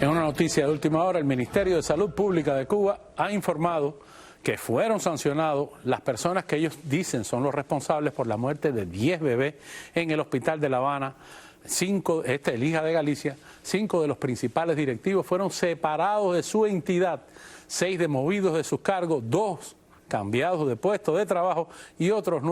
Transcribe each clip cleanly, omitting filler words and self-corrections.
En una noticia de última hora, el Ministerio de Salud Pública de Cuba ha informado que fueron sancionados las personas que ellos dicen son los responsables por la muerte de 10 bebés en el hospital de La Habana. 5, el hija de Galicia, 5 de los principales directivos fueron separados de su entidad, 6 demovidos de sus cargos, 2 cambiados de puesto de trabajo y otros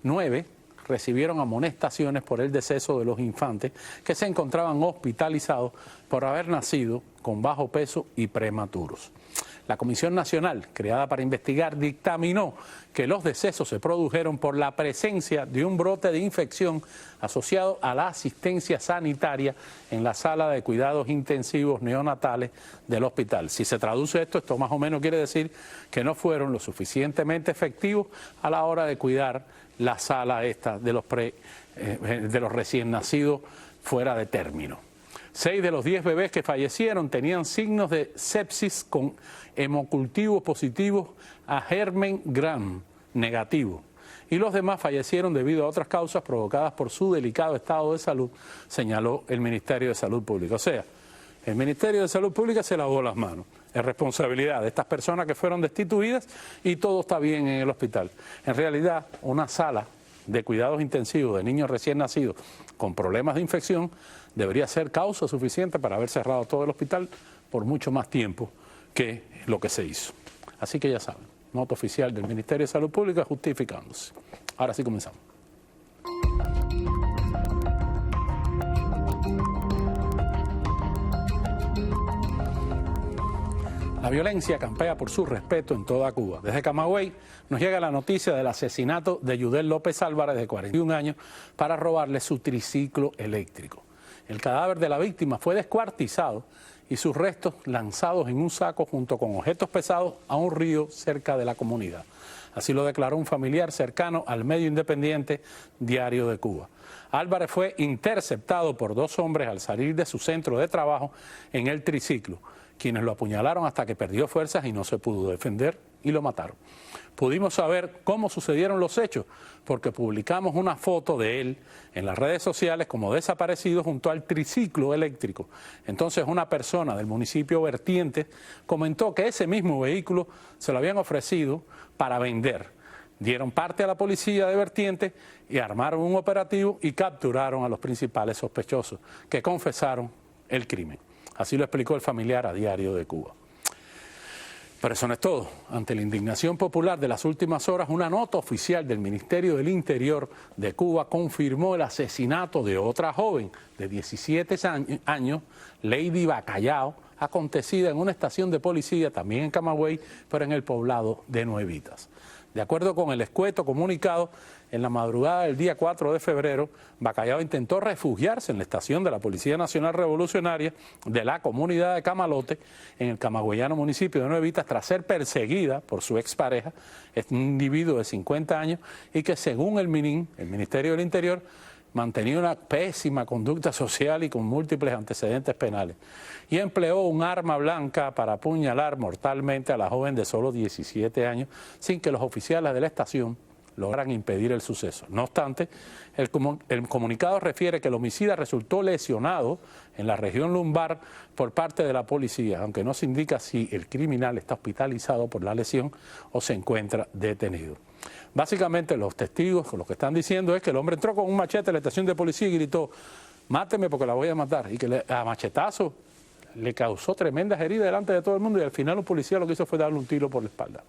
9 recibieron amonestaciones por el deceso de los infantes que se encontraban hospitalizados por haber nacido con bajo peso y prematuros. La Comisión Nacional, creada para investigar, dictaminó que los decesos se produjeron por la presencia de un brote de infección asociado a la asistencia sanitaria en la sala de cuidados intensivos neonatales del hospital. Si se traduce esto más o menos quiere decir que no fueron lo suficientemente efectivos a la hora de cuidar la sala esta de los recién nacidos fuera de término. 6 de los 10 bebés que fallecieron tenían signos de sepsis con hemocultivos positivos a germen gram negativo. Y los demás fallecieron debido a otras causas provocadas por su delicado estado de salud, señaló el Ministerio de Salud Pública. O sea, el Ministerio de Salud Pública se lavó las manos. Es responsabilidad de estas personas que fueron destituidas y todo está bien en el hospital. En realidad, una sala de cuidados intensivos de niños recién nacidos con problemas de infección debería ser causa suficiente para haber cerrado todo el hospital por mucho más tiempo que lo que se hizo. Así que ya saben, nota oficial del Ministerio de Salud Pública justificándose. Ahora sí comenzamos. La violencia campea por su respeto en toda Cuba. Desde Camagüey nos llega la noticia del asesinato de Yudel López Álvarez, de 41 años, para robarle su triciclo eléctrico. El cadáver de la víctima fue descuartizado y sus restos lanzados en un saco junto con objetos pesados a un río cerca de la comunidad. Así lo declaró un familiar cercano al medio independiente Diario de Cuba. Álvarez fue interceptado por 2 hombres al salir de su centro de trabajo en el triciclo, quienes lo apuñalaron hasta que perdió fuerzas y no se pudo defender y lo mataron. Pudimos saber cómo sucedieron los hechos porque publicamos una foto de él en las redes sociales como desaparecido junto al triciclo eléctrico. Entonces una persona del municipio Vertientes comentó que ese mismo vehículo se lo habían ofrecido para vender. Dieron parte a la policía de Vertientes y armaron un operativo y capturaron a los principales sospechosos que confesaron el crimen. Así lo explicó el familiar a Diario de Cuba. Pero eso no es todo. Ante la indignación popular de las últimas horas, una nota oficial del Ministerio del Interior de Cuba confirmó el asesinato de otra joven de 17 años, Lady Bacallao, acontecida en una estación de policía, también en Camagüey, pero en el poblado de Nuevitas. De acuerdo con el escueto comunicado, en la madrugada del día 4 de febrero, Bacallao intentó refugiarse en la estación de la Policía Nacional Revolucionaria de la comunidad de Camalote, en el camagüeyano municipio de Nuevitas, tras ser perseguida por su expareja, un individuo de 50 años, y que según el MININ, el Ministerio del Interior, mantenía una pésima conducta social y con múltiples antecedentes penales. Y empleó un arma blanca para apuñalar mortalmente a la joven de solo 17 años, sin que los oficiales de la estación lograran impedir el suceso. No obstante, el comunicado refiere que el homicida resultó lesionado en la región lumbar por parte de la policía, aunque no se indica si el criminal está hospitalizado por la lesión o se encuentra detenido. Básicamente los testigos lo que están diciendo es que el hombre entró con un machete a la estación de policía y gritó: "Máteme porque la voy a matar", y que a machetazo le causó tremendas heridas delante de todo el mundo y al final un policía lo que hizo fue darle un tiro por la espalda.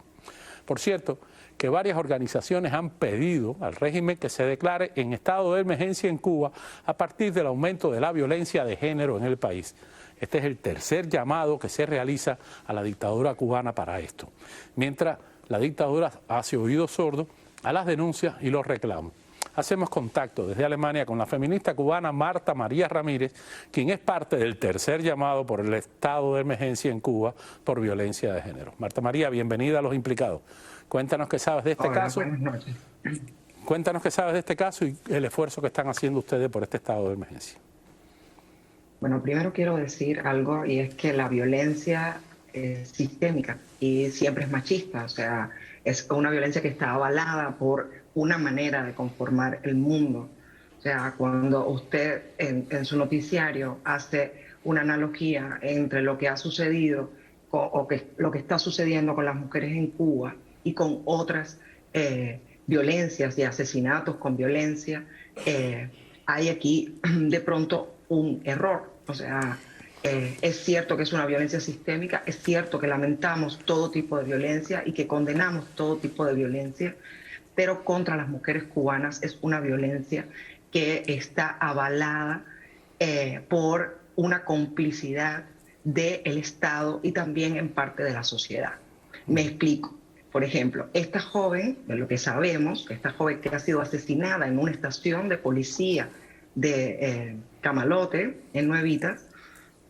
Por cierto, que varias organizaciones han pedido al régimen que se declare en estado de emergencia en Cuba a partir del aumento de la violencia de género en el país. Este es el tercer llamado que se realiza a la dictadura cubana para esto, mientras la dictadura hace oídos sordos a las denuncias y los reclamos. Hacemos contacto desde Alemania con la feminista cubana Marta María Ramírez, quien es parte del tercer llamado por el estado de emergencia en Cuba por violencia de género. Marta María, bienvenida a Los Implicados. Cuéntanos qué sabes de este caso. Buenas noches. Cuéntanos qué sabes de este caso y el esfuerzo que están haciendo ustedes por este estado de emergencia. Bueno, primero quiero decir algo, y es que la violencia es sistémica y siempre es machista. O sea, es una violencia que está avalada por una manera de conformar el mundo. O sea, cuando usted en su noticiario hace una analogía entre lo que ha sucedido lo que está sucediendo con las mujeres en Cuba y con otras violencias y asesinatos con violencia, hay aquí de pronto un error. O sea, es cierto que es una violencia sistémica, es cierto que lamentamos todo tipo de violencia y que condenamos todo tipo de violencia, pero contra las mujeres cubanas es una violencia que está avalada por una complicidad del Estado y también en parte de la sociedad. Me explico. Por ejemplo, esta joven, de lo que sabemos, esta joven que ha sido asesinada en una estación de policía de Camalote, en Nuevitas,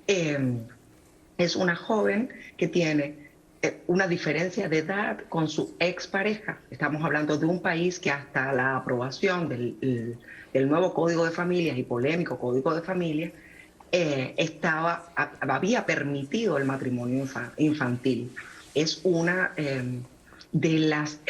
es una joven que tiene una diferencia de edad con su expareja. Estamos hablando de un país que hasta la aprobación del nuevo Código de Familias y polémico Código de Familias había permitido el matrimonio infantil. Es una de las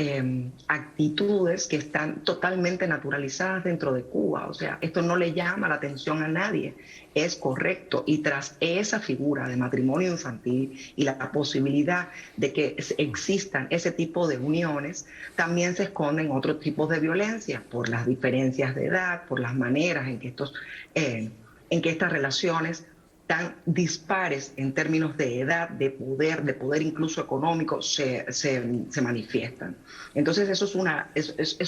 actitudes que están totalmente naturalizadas dentro de Cuba. O sea, esto no le llama la atención a nadie, es correcto. Y tras esa figura de matrimonio infantil y la posibilidad de que existan ese tipo de uniones, también se esconden otros tipos de violencia por las diferencias de edad, por las maneras en que estas relaciones tan dispares en términos de edad, de poder incluso económico, se manifiestan. Entonces eso es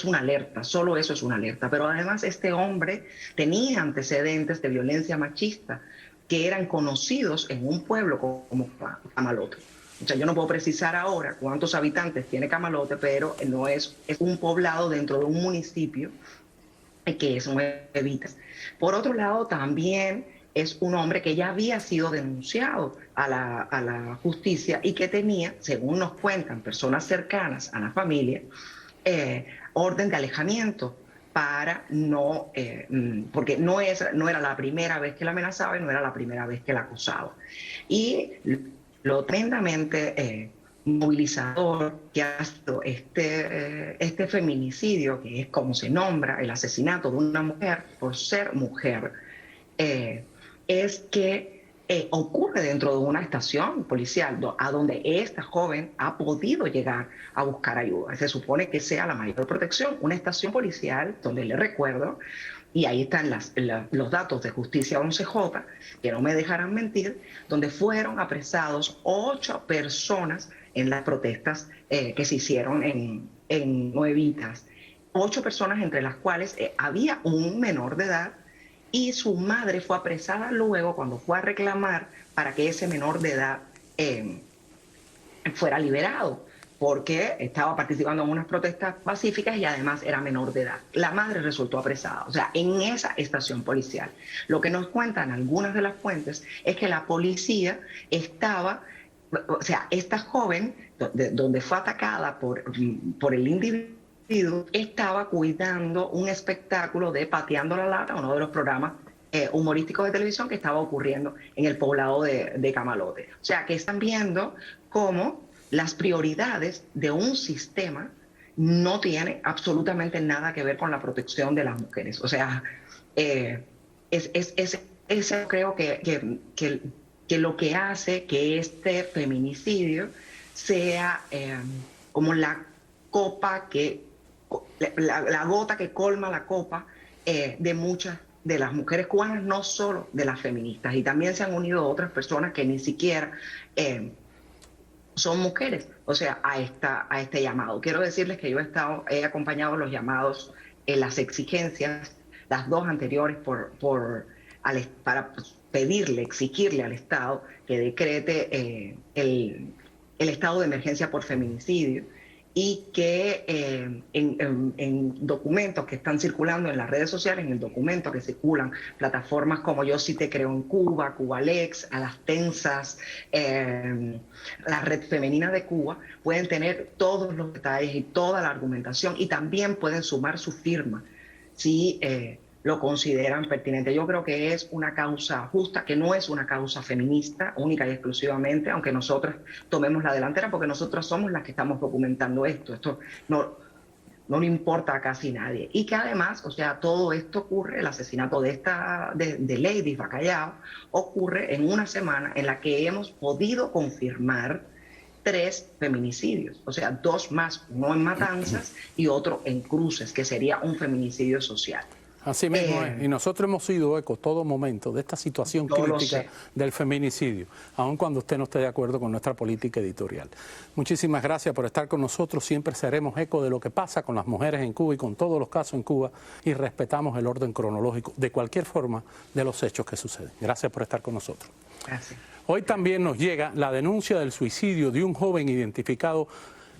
una alerta, solo eso es una alerta. Pero además este hombre tenía antecedentes de violencia machista que eran conocidos en un pueblo como Camalote. O sea, yo no puedo precisar ahora cuántos habitantes tiene Camalote, pero no es un poblado dentro de un municipio que es Nuevitas. Por otro lado, también es un hombre que ya había sido denunciado a la justicia y que tenía, según nos cuentan personas cercanas a la familia, orden de alejamiento para porque no era la primera vez que la amenazaba y no era la primera vez que la acusaba. Y lo tremendamente movilizador que ha sido este feminicidio, que es como se nombra el asesinato de una mujer por ser mujer, es que ocurre dentro de una estación policial a donde esta joven ha podido llegar a buscar ayuda. Se supone que sea la mayor protección, una estación policial donde le recuerdo, y ahí están los datos de Justicia 11J, que no me dejarán mentir, donde fueron apresados 8 personas en las protestas que se hicieron en Nuevitas. 8 personas entre las cuales había un menor de edad, y su madre fue apresada luego cuando fue a reclamar para que ese menor de edad fuera liberado, porque estaba participando en unas protestas pacíficas y además era menor de edad. La madre resultó apresada, o sea, en esa estación policial. Lo que nos cuentan algunas de las fuentes es que la policía estaba, o sea, esta joven, donde fue atacada por el individuo, estaba cuidando un espectáculo de Pateando la Lata, uno de los programas humorísticos de televisión que estaba ocurriendo en el poblado de Camalote. O sea, que están viendo cómo las prioridades de un sistema no tienen absolutamente nada que ver con la protección de las mujeres. O sea, eso creo que lo que hace que este feminicidio sea como la copa la gota que colma la copa de muchas de las mujeres cubanas, no solo de las feministas. Y también se han unido otras personas que ni siquiera son mujeres, o sea, a este llamado. Quiero decirles que yo he acompañado los llamados, las exigencias, las dos anteriores para pedirle, exigirle al Estado que decrete el estado de emergencia por feminicidio, y que en documentos que están circulando en las redes sociales, en el documento que circulan plataformas como Yo Sí Te Creo en Cuba, Cubalex, a las Tensas, la Red Femenina de Cuba, pueden tener todos los detalles y toda la argumentación, y también pueden sumar su firma si lo consideran pertinente. Yo creo que es una causa justa, que no es una causa feminista única y exclusivamente, aunque nosotras tomemos la delantera, porque nosotras somos las que estamos documentando esto. Esto no, no le importa a casi nadie. Y que además, o sea, todo esto ocurre, el asesinato de Lady Bacallao, ocurre en una semana en la que hemos podido confirmar 3 feminicidios, o sea, 2 más, uno en Matanzas y otro en Cruces, que sería un feminicidio social. Así mismo es. Y nosotros hemos sido eco todo momento de esta situación crítica del feminicidio, aun cuando usted no esté de acuerdo con nuestra política editorial. Muchísimas gracias por estar con nosotros. Siempre seremos eco de lo que pasa con las mujeres en Cuba y con todos los casos en Cuba, y respetamos el orden cronológico de cualquier forma de los hechos que suceden. Gracias por estar con nosotros. Gracias. Hoy también nos llega la denuncia del suicidio de un joven identificado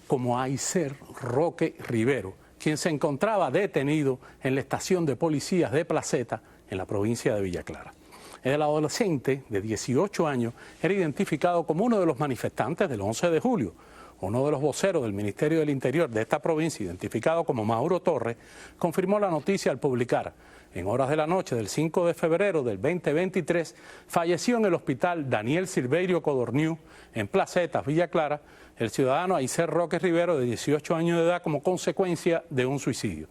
como Aiser Roque Rivero, quien se encontraba detenido en la estación de policías de Placeta, en la provincia de Villa Clara. El adolescente de 18 años era identificado como uno de los manifestantes del 11 de julio. Uno de los voceros del Ministerio del Interior de esta provincia, identificado como Mauro Torres, confirmó la noticia al publicar: en horas de la noche del 5 de febrero del 2023, falleció en el hospital Daniel Silverio Codorniu, en Placeta, Villa Clara, el ciudadano Aiser Roque Rivero, de 18 años de edad, como consecuencia de un suicidio.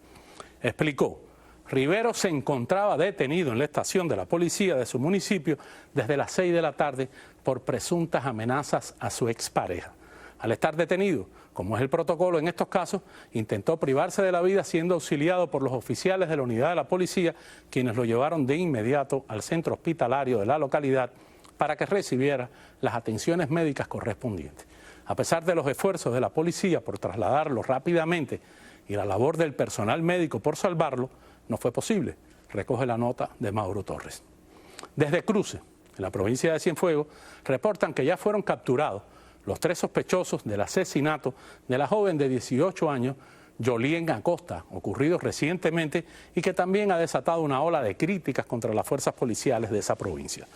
Explicó: Rivero se encontraba detenido en la estación de la policía de su municipio desde las 6 de la tarde por presuntas amenazas a su expareja. Al estar detenido, como es el protocolo en estos casos, intentó privarse de la vida siendo auxiliado por los oficiales de la unidad de la policía, quienes lo llevaron de inmediato al centro hospitalario de la localidad para que recibiera las atenciones médicas correspondientes. A pesar de los esfuerzos de la policía por trasladarlo rápidamente y la labor del personal médico por salvarlo, no fue posible, recoge la nota de Mauro Torres. Desde Cruces, en la provincia de Cienfuegos, reportan que ya fueron capturados los 3 sospechosos del asesinato de la joven de 18 años, Yolien Acosta, ocurrido recientemente y que también ha desatado una ola de críticas contra las fuerzas policiales de esa provincia.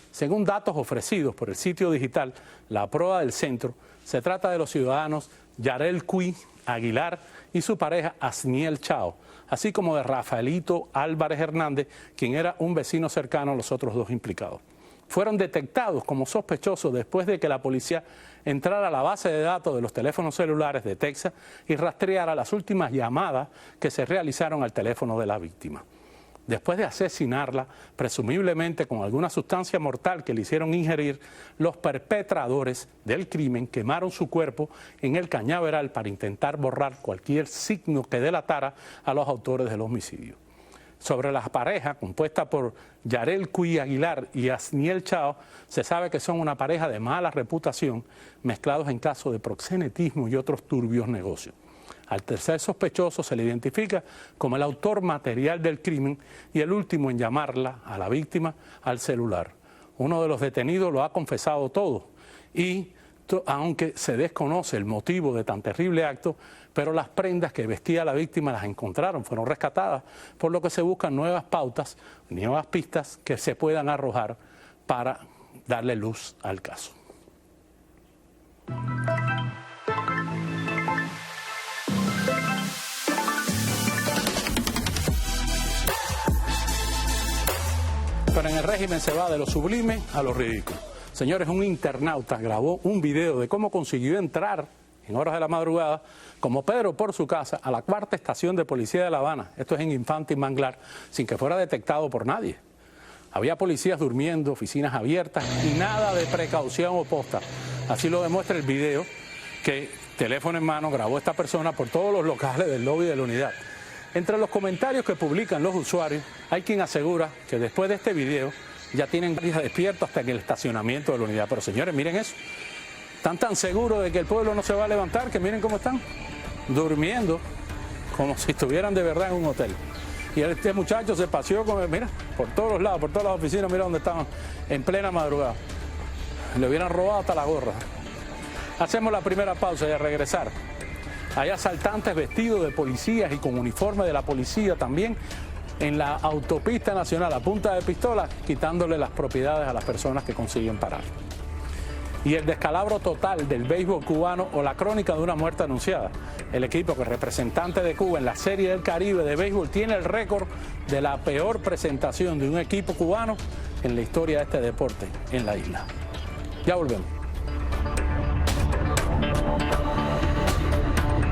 Según datos ofrecidos por el sitio digital La Proa del Centro, se trata de los ciudadanos Yarel Cui Aguilar y su pareja Asniel Chao, así como de Rafaelito Álvarez Hernández, quien era un vecino cercano a los otros 2 implicados. Fueron detectados como sospechosos después de que la policía entrara a la base de datos de los teléfonos celulares de Texas y rastreara las últimas llamadas que se realizaron al teléfono de la víctima. Después de asesinarla, presumiblemente con alguna sustancia mortal que le hicieron ingerir, los perpetradores del crimen quemaron su cuerpo en el cañaveral para intentar borrar cualquier signo que delatara a los autores del homicidio. Sobre la pareja, compuesta por Yarel Cui Aguilar y Asniel Chao, se sabe que son una pareja de mala reputación, mezclados en casos de proxenetismo y otros turbios negocios. Al tercer sospechoso se le identifica como el autor material del crimen y el último en llamarla a la víctima al celular. Uno de los detenidos lo ha confesado todo y, aunque se desconoce el motivo de tan terrible acto, pero las prendas que vestía la víctima las encontraron, fueron rescatadas, por lo que se buscan nuevas pautas, nuevas pistas que se puedan arrojar para darle luz al caso. Pero en el régimen se va de lo sublime a lo ridículo. Señores, un internauta grabó un video de cómo consiguió entrar en horas de la madrugada, como Pedro por su casa, a la 4ª estación de policía de La Habana. Esto es en Infante y Manglar, sin que fuera detectado por nadie. Había policías durmiendo, oficinas abiertas y nada de precaución o posta. Así lo demuestra el video que, teléfono en mano, grabó esta persona por todos los locales del lobby de la unidad. Entre los comentarios que publican los usuarios, hay quien asegura que después de este video ya tienen guardias despiertos hasta en el estacionamiento de la unidad. Pero señores, miren eso. Están tan seguros de que el pueblo no se va a levantar que miren cómo están, durmiendo, como si estuvieran de verdad en un hotel. Y este muchacho se paseó mira, por todos los lados, por todas las oficinas, mira dónde estaban, en plena madrugada. Le hubieran robado hasta la gorra. Hacemos la primera pausa y a regresar. Hay asaltantes vestidos de policías y con uniforme de la policía también en la autopista nacional a punta de pistola, quitándole las propiedades a las personas que consiguen parar. Y el descalabro total del béisbol cubano o la crónica de una muerte anunciada. El equipo que es representante de Cuba en la Serie del Caribe de béisbol tiene el récord de la peor presentación de un equipo cubano en la historia de este deporte en la isla. Ya volvemos.